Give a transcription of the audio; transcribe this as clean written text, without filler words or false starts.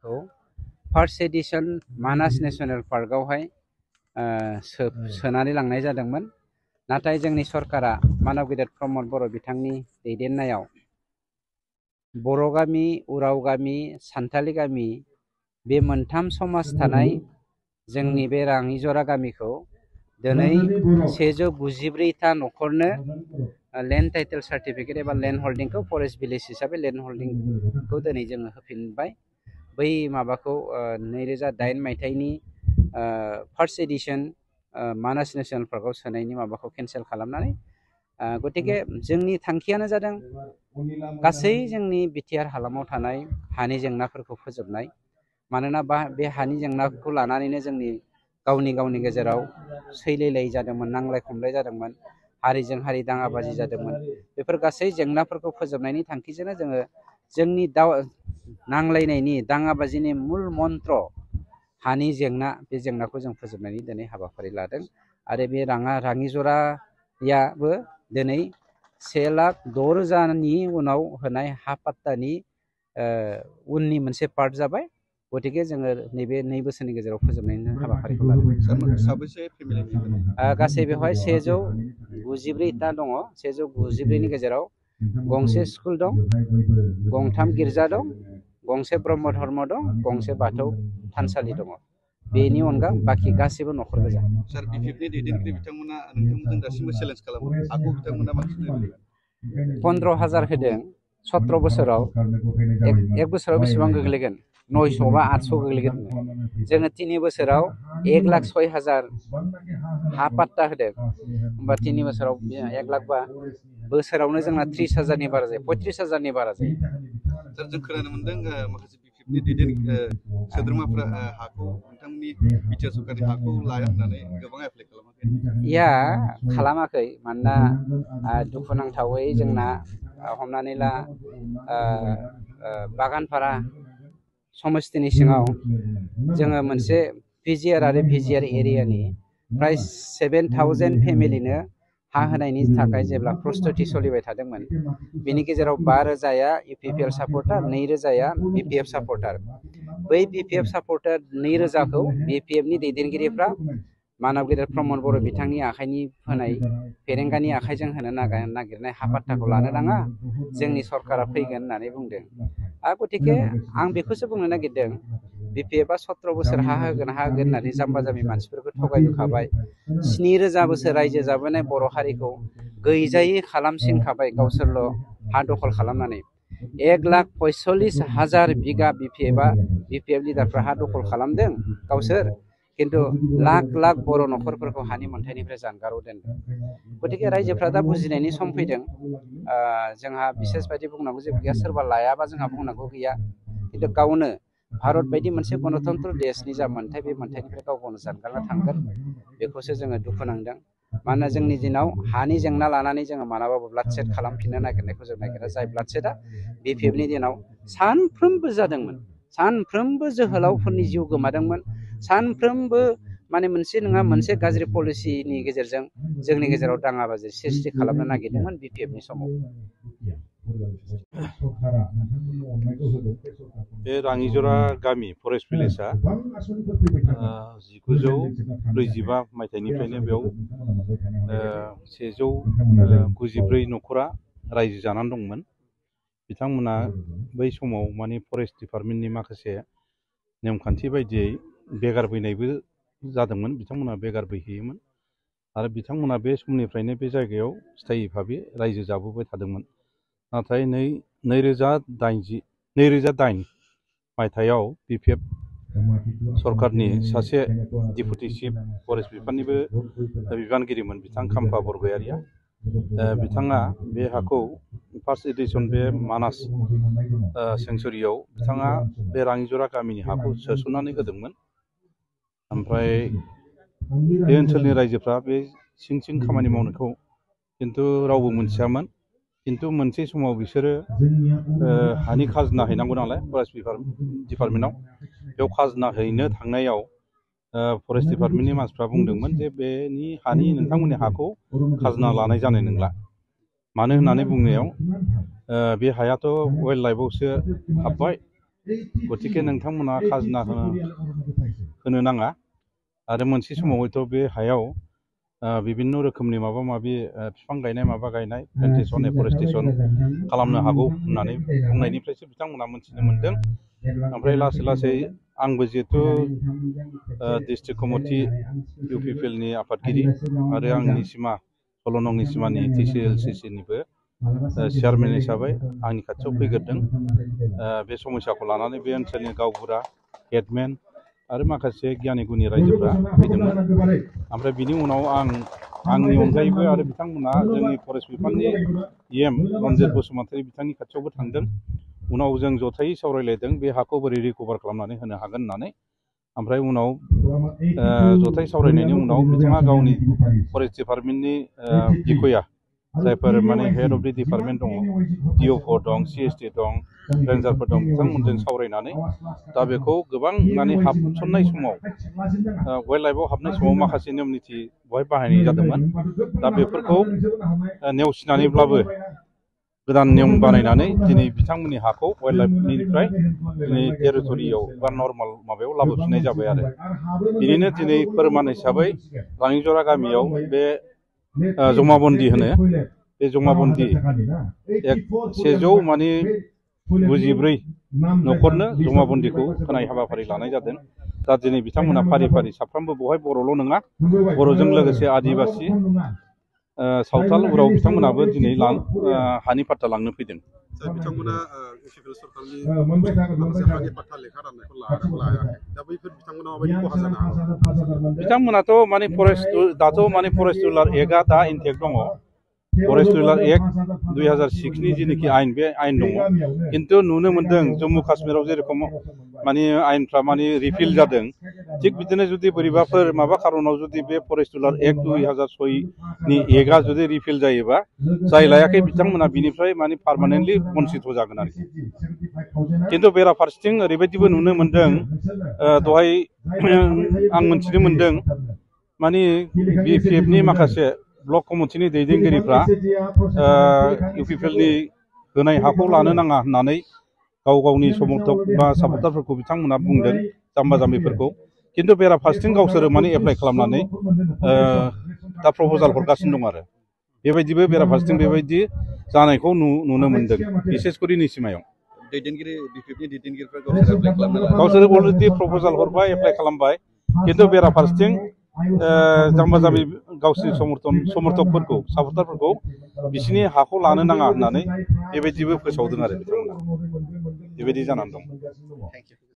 जायगाखौ first addition मानास national पार्कआवहाय सोनानै लांनाय जादोंमोन। नाथाय जोंनि सरकारा मानव गेदेर प्रमद बर' बिथांनि दैदेननायाव बर' गामि, उराव गामि, सान्थालि गामि बे मोनथाम समाज थानाय जोंनि बे राङिजरा गामिखौ दिनै 194टा न'खरनो लेन्ड टाइटेल सार्टिफिकेट एबा लेन्ड हल्डिंखौ फरेस्ट भिलेज हिसाबै लेन्ड हल्डिंखौ दिनै जोङो होफिनबाय। बै माबाखौ 2008 मायथाइनि फार्स्ट एडिशन मानास नेशनेल पार्कआव सोनायनि माबाखौ केन्सेल खालामनानै गतिके जोंनि थांखियानो जादों गासै जोंनि बिटिआर हालामाव थानाय हानि जेंनाफोरखौ फोजोबनाय। मानोना बे हानि जेंनाखौ लानानैनो जोंनि गावनि गेजेराव सैलायलाय जादोंमोन, नांलाय खमलाय जादोंमोन, हारिजों हारि दाङाबाजि जादोंमोन। बेफोर गासै जेंनाफोरखौ फोजोबनायनि थांखिजोंनो जोङो जोंनि नांलायनायनि दाङाबाजिनि मुल मन्त्र हानि जेंना, बे जेंनाखौ जों फोजोबनायनि दिनै हाबाफारि लादों। आरो बे राङिजरायाबो दिनै 1,06,000नि उनाव होनाय हा पाट्टानि उननि मोनसे पार्ट जाबाय। गतिके जोङो नैबे 2 बोसोरनि गेजेराव फोजोबनायनि हाबाफारिखौ लादों। साबैसे फेमिलिनि गासै बेवहाय 194टा दङ। 194नि गेजेराव गंसे स्कुल दं, गंथाम गिर्जा दं, गंसे ब्रह्म धर्म दं, गंसे बाथौ थानसालि दङ। बेनि अनगा बाखि गासैबो न'खर गोजा। सार बिपिएफनि दैदेनगिरि बिथांमोना नोंथांमोनजों दासिमबो चेलेन्ज खालामो। हाखौ बिथांमोना बांसिन 15,000 होदों 17 बोसोराव। एक बोसोराव बेसेबां गोग्लैगोन? 900 बा 800 गोग्लैगोन। जोङो 3 बोसोराव 1,06,000 हा पाट्टा होदों। होमबा 3 बोसोराव 1 लाख बा बोसोरावनो जोंना 30,000नि बारा जायो, 35,000नि बारा जायो। सार जों खोनानो मोनदों माखासे बिपिएफनि सोद्रोमाफ्रा हाखौ नोंथांमोननि बिटिआर सरकारनि हाखौ लाया होननानै गोबां एप्लाइ खालामाखै। खालामाखै। मानोना दुखुनांथावै जोंना हमनानै ला बागानपारा समस्तिनि सिङाव जोङो मोनसे पिजिआर आरो भिजिआर एरियानि प्राय 7,000 फेमिलिनो हा होनायनि थाखाय जेब्ला प्रस्तुति सोलिबाय थादोंमोन, बेनि गेजेराव 5,000या इउपिपिएल सापर्टार, 2,000या बिपिएफ सापर्टार। बै बिपिएफ सापर्टार 2,000खौ बिपिएफनि दैदेनगिरिफ्रा मानव गेदेर प्रमद बर' बिथांनि आखाइनि होनाय फेरेंगानि आखाइजों होनो नागिरनाय हा पाट्टाखौ लानो नाङा, जोंनि सरकारा फैगोन होननानै बुंदों। गतिके आं बेखौसो बुंनो नागिरदों, बिपिएफआ 17 बोसोर हा होगोन होननानै जाम्बा जाम्बि मानसिफोरखौ थगायबोखाबाय। 7,000 बोसोर रायजो जाबोनाय बर' हारिखौ गैजायै खालामसिनखाबाय गावसोरल' हा दखल खालामनानै। 1,45,000 बिगा बिपिएफ लिडारफ्रा हा दखल खालामदों गावसोर, खिन्थु लाख लाख बर' न'खरफोरखौ हानि मोन्थायनिफ्राय जानगाराव दोनदों। गतिके रायजोफ्रा दा बुजिनायनि सम फैदों। जोंहा बिसेस बायदि बुंनांगौ जेबो गैया, सोरबा लायाबा जोंहा बुंनांगौ गैया। खिन्थु गावनो भारत बायदि मोनसे गणतन्त्र देशनि जा मोन्थाय, बे मोन्थायनिफ्राय गाव गावनो जानगारना थांगोन, बेखौसो जोङो दुखु नांदों। मानोना जोंनि दिनाव हानि जेंना लानानै जोङो मालाबाबो ब्लाडसेड खालामफिननो नागिरनायखौ जों नागिरा। जाय ब्लाडसेडआ बिपिएफनि दिनाव सानफ्रोमबो जादोंमोन, सानफ्रोमबो जोहोलावफोरनि जिउ गोमादोंमोन, सानफ्रोमबो माने मोनसे नङा मोनसे गाज्रि पलिसिनि गेजेरजों जोंनि गेजेराव दाङाबाजि सृष्टि खालामनो नागिरदोंमोन बिपिएफनि समाव। बे राङिजरा गामि फरेस्ट भिलेजआ 1945 मायथाइनिफ्रायनो बेयाव 194 न'खरा रायजो जानानै दंमोन। बिथांमोना बै समाव माने फरेस्ट डिपार्टमेन्टनि माखासे नेमखान्थि बायदियै बेगार फैनायबो जादोंमोन। बिथांमोना बेगार फैहैयोमोन आरो बिथांमोना बे समनिफ्रायनो बे जायगायाव स्थायि भाबै रायजो जाबोबाय थादोंमोन। नाथाय 2008 मायथाइयाव बिपिएफ सरकारनि सासे डिपुटि चिफ फरेस्ट बिफाननिबो बिबानगिरिमोन बिथां खाम्फा बरगयारिया। बिथाङा बे हाखौ फार्स्ट एडिशन बे मानास सेंसुरियाव बिथाङा बे राङिजरा गामिनि हाखौ सोसननानै होदोंमोन। ओमफ्राय बे ओनसोलनि रायजोफ्रा बे सिं खामानि मावनायखौ खिन्थु रावबो मोनथियामोन। खिन्थु मोनसे समाव बिसोरो हानि खाजोना हैनांगौ नालाय फरेस्ट डिपार्टमेन्टआव, बेयाव खाजोना हैनो थांनायाव फरेस्ट डिपार्टमेन्टनि मानसिफ्रा बुंदोंमोन जे बेनि नोंथांमोननि हाखौ खाजोना लानाय जानाय नंला। मानो होननानै बुंनायाव बे हायाथ' वाइल्ड लाइफआवसो हाबबाय, गतिके नोंथांमोना खाजोना होनो नाङा आरो मोनसे समाव हयथ' बे हायाव बिभिन्न रोखोमनि माबा माबि बिफां गायनाय माबा गायनाय प्लान्टेसन एफरेस्टेसन खालामनो हागौ होननानै बुंनायनिफ्रायसो बिथांमोना मोनथिनो मोनदों। ओमफ्राय लासै लासै आंबो जिहेथु डिस्ट्रिक्ट कमिटि इउपिपिएलनि आफादगिरि आरो आंनि सिमा 16 नंनि सिमानि TCLCC-निबो चेयारमेन हिसाबै आंनि खाथियाव फैग्रोदों। बे समस्याखौ लानानै बे ओनसोलनि गावबुरा हेडमेन आरो माखासे गियानि गुनि रायजोफ्रा फैदोंमोन। ओमफ्राय बिनि उनाव आंनि अनगायैबो आरो बिथांमोना जोंनि फरेस्ट बिफाननि EM रन्जित बसुमतारी बिथांनि खाथियावबो थांदों। उनाव जों जथायै सावरायलायदों बे हाखौ बोरै रिकभार खालामनानै होनो हागोन होननानै। ओमफ्राय उनाव जथायै सावरायनायनि उनाव बिथाङा गावनि फरेस्ट डिपार्टमेन्टनि बिखया जायफोर माने हेड अफ दि डिपार्टमेन्ट दङ, DO4 दं, CST दं, रेन्जारफोर दं, बिथांमोनजों सावरायनानै दा बेखौ गोबां माने हाबसननाय समाव वाइल्ड लाइफआव हाबनाय समाव माखासे नियम निथि बेवहाय बाहायनाय जादोंमोन। दा बेफोरखौ नेवसिनानैब्लाबो गोदान नियम बानायनानै दिनै बिथांमोननि हाखौ वाइल्ड लाइफनिफ्राय दिनै टेरिटरियाव बा नर्माल माबायाव लाबोफिननाय जाबाय आरो बिनिनो दिनै फोरमान हिसाबै राङिजरा गामियाव बे जमाबन्दि होनो बे जमाबन्दि 100 माने 94 न'खरनो जमाबन्दिखौ होनाय हाबाफारि लानाय जादों। दा दिनै बिथांमोना फारि फारि साफ्रोमबो बेवहाय बर'ल' नङा, बर'जों लोगोसे आदिबासि सावथाल उराव बिथांमोनाबो दिनै हानि पाट्टा लांनो फैदों। बिथांमोना इउपिपिएल सरकारनि माखासे हानि पाट्टा लेखा राननायखौ लायाखै। दा बैफोर बिथांमोना माबायदि खहा जानो हागौ? बिथांमोनाथ' माने दाथ' माने फरेस्ट रुलार एक्टआ दा इनटेक्ट दङ। फरेस्ट रुलार एक्ट 2006नि जिनोखि आयेन, बे आयेन दङ। खिन्थु नुनो मोन्दों जम्मु काश्मीराव जेरेखम माने आयेनफ्रा माने रिपिल जादों, थिग बिदिनो जुदि बोरैबाफोर माबा खारनाव जुदि बे फरेस्ट रुलार एक्ट 2006नि एक्टआ जुदि रिपिल जायोबा जाय लायाखै बिथांमोना बिनिफ्राय माने पार्मानेन्टलि बन्सित जागोन आरोखि। खिन्थु बेराफारसेथिं ओरैबायदिबो नुनो मोन्दों, दहाय आं मोनथिनो मोन्दों माने BPFनि माखासे ब्लक कमिटिनि दैदेनगिरिफ्रा इउपिपिएलनि होनाय हाखौ लानो नाङा होननानै गाव गावनि समर्थक बा सापर्टारफोरखौ बिथांमोना बुंदों, जाम्बा जाम्बिफोरखौ। खिन्थु बेराफारसेथिं गावसोरो माने एप्लाइ खालामनानै दा प्रप'जाल हरगासिनो दं आरो बेबायदिबो बेराफारसेथिं बेबायदि जानायखौ नुनो मोन्दों, बिसेसकरि निसिमायाव। दैदेनगिरि BPFनि दैदेनगिरिफ्रा गावसोर अलरेडि प्रप'जाल हरबाय, एप्लाइ खालामबाय। खिन्थु बेराफारसेथिं जाम्बा जाम्बि गावसोरनि समर्थकफोरखौ सापर्टारफोरखौ बिसिनि हाखौ लानो नाङा होननानै बेबायदिबो फोसावदों आरो बिथांमोना। बेबायदि जानानै दं।